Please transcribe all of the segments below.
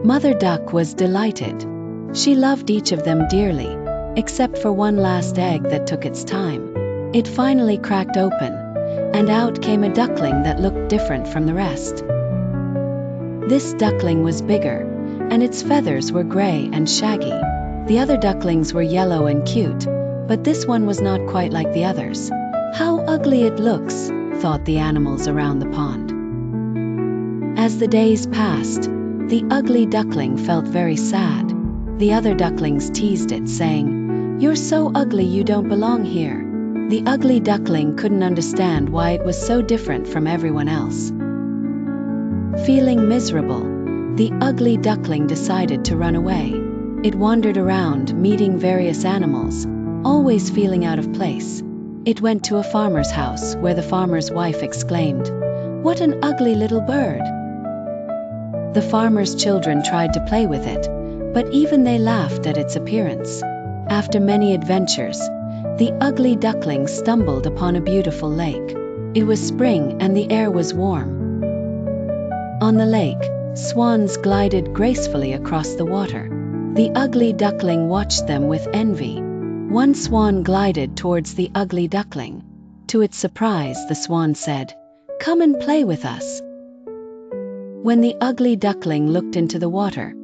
Mother Duck was delighted. She loved each of them dearly, except for one last egg that took its time. It finally cracked open, and out came a duckling that looked different from the rest. This duckling was bigger, and its feathers were gray and shaggy. The other ducklings were yellow and cute, but this one was not quite like the others. "How ugly it looks," thought the animals around the pond. As the days passed, the ugly duckling felt very sad. The other ducklings teased it, saying, "You're so ugly you don't belong here." The ugly duckling couldn't understand why it was so different from everyone else. Feeling miserable, the ugly duckling decided to run away. It wandered around, meeting various animals, always feeling out of place. It went to a farmer's house, where the farmer's wife exclaimed, "What an ugly little bird!" The farmer's children tried to play with it, but even they laughed at its appearance. After many adventures, the ugly duckling stumbled upon a beautiful lake. It was spring and the air was warm. On the lake, swans glided gracefully across the water. The ugly duckling watched them with envy. One swan glided towards the ugly duckling. To its surprise, the swan said, "Come and play with us." When the ugly duckling looked into the water,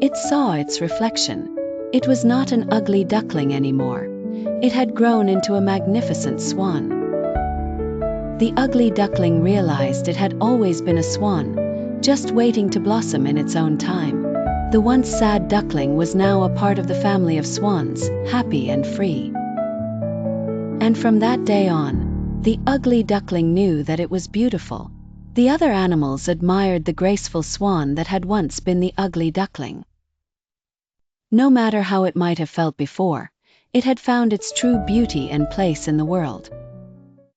it saw its reflection. It was not an ugly duckling anymore. It had grown into a magnificent swan. The ugly duckling realized it had always been a swan, just waiting to blossom in its own time. The once sad duckling was now a part of the family of swans, happy and free. And from that day on, the ugly duckling knew that it was beautiful. The other animals admired the graceful swan that had once been the ugly duckling. No matter how it might have felt before, it had found its true beauty and place in the world.